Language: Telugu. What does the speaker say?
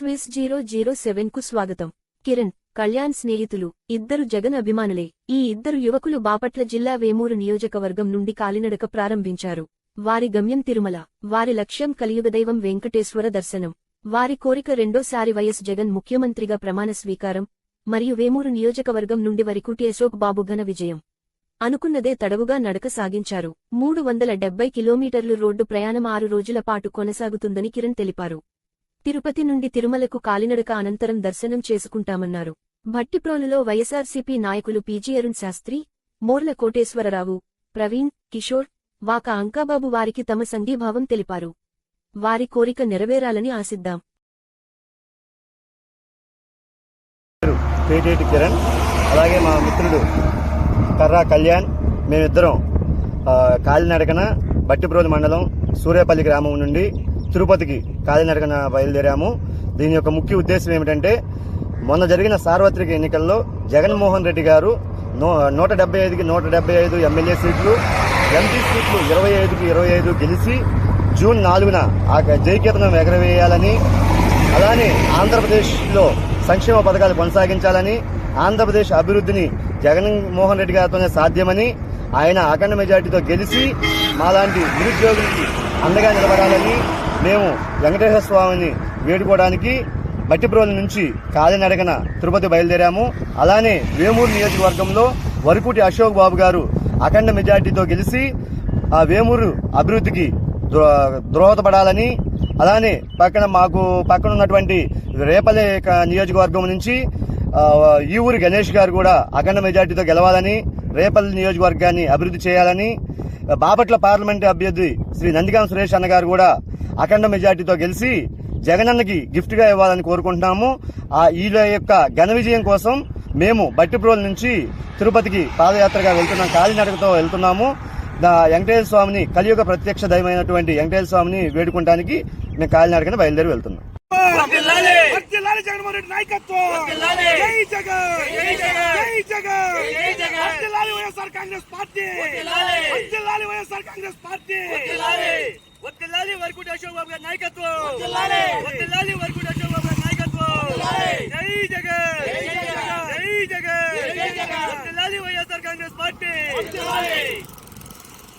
స్విస్ 007 కు స్వాగతం. కిరణ్, కళ్యాణ్ స్నేహితులు, ఇద్దరు జగన్ అభిమానులే. ఈ ఇద్దరు యువకులు బాపట్ల జిల్లా వేమూరు నియోజకవర్గం నుండి కాలినడక ప్రారంభించారు. వారి గమ్యం తిరుమల. వారి లక్ష్యం కలియుగదైవం వెంకటేశ్వర దర్శనం. వారి కోరిక రెండోసారి వైఎస్ జగన్ ముఖ్యమంత్రిగా ప్రమాణ స్వీకారం మరియు వేమూరు నియోజకవర్గం నుండి వరికుటి అశోక్ బాబు ఘన విజయం. అనుకున్నదే తడవుగా నడక సాగించారు. 370 కిలోమీటర్లు రోడ్డు ప్రయాణం 6 రోజుల పాటు కొనసాగుతుందని కిరణ్ తెలిపారు. తిరుపతి నుండి తిరుమలకు కాలినడక అనంతరం దర్శనం చేసుకుంటామన్నారు. భట్టిప్రోలులో వైఎస్ఆర్సీపీ నాయకులు పీజీ అరుణ్ శాస్త్రి, మోర్ల కోటేశ్వరరావు, ప్రవీణ్, కిషోర్, వాక అంకాబాబు వారికి తమ సంఘీభావం తెలిపారు. వారి కోరిక నెరవేరాలని ఆశిద్దాం. కిరణ్, అలాగే మా మిత్రుడు కర్రా కళ్యాణ్, మేమిద్దరం కాలినడకన భట్టిప్రోలు మండలం సూర్యాపల్లి గ్రామం నుండి తిరుపతికి కాలినడకన బయలుదేరాము. దీని యొక్క ముఖ్య ఉద్దేశం ఏమిటంటే, మొన్న జరిగిన సార్వత్రిక ఎన్నికల్లో జగన్మోహన్ రెడ్డి గారు 175కి 175 ఎమ్మెల్యే సీట్లు, ఎంపీ సీట్లు 25కి 25 గెలిచి జూన్ 4న ఆ జయకేతనం ఎగరవేయాలని, అలానే ఆంధ్రప్రదేశ్లో సంక్షేమ పథకాలు కొనసాగించాలని, ఆంధ్రప్రదేశ్ అభివృద్ధిని జగన్మోహన్ రెడ్డి గారితోనే సాధ్యమని, ఆయన అఖండ మెజార్టీతో గెలిచి మాలాంటి నిరుద్యోగులకి అండగా నిలబడాలని మేము వెంకటేశ్వర స్వామిని వేడుకోవడానికి భట్టిప్రోలు నుంచి కాలినడకన తిరుపతి బయలుదేరాము. అలానే వేమూరు నియోజకవర్గంలో వరికుటి అశోక్ బాబు గారు అఖండ మెజార్టీతో గెలిచి ఆ వేమూరు అభివృద్ధికి దోహదపడాలని, అలానే పక్కన ఉన్నటువంటి రేపల్లె నియోజకవర్గం నుంచి ఈ ఊరి గణేష్ గారు కూడా అఖండ మెజార్టీతో గెలవాలని, రేపల్లి నియోజకవర్గాన్ని అభివృద్ధి చేయాలని, బాపట్ల పార్లమెంటు అభ్యర్థి శ్రీ నందిగాం సురేష్ అన్న గారు కూడా అఖండ మెజార్టీతో గెలిచి జగనన్నకి గిఫ్ట్ గా ఇవ్వాలని కోరుకుంటున్నాము. వీళ్ళ యొక్క ఘన విజయం కోసం మేము భట్టిప్రోలు నుంచి తిరుపతికి పాదయాత్రగా వెళ్తున్నాం, కాలినడకతో వెళ్తున్నాము. వెంకటేశ్వర స్వామిని, కలియుగ ప్రత్యక్ష దైవమైనటువంటి వెంకటేశ్వర స్వామిని వేడుకుంటానికి మేము కాలినడకన బయలుదేరి వెళ్తున్నాం. వరికుటి అశోక్ బాబు గారి నాయకత్వం, వరికుటి అశోక్ బాబు గారి నాయకత్వం. జై జగన్, జై జగన్, వైఎస్ఆర్ కాంగ్రెస్ పార్టీ.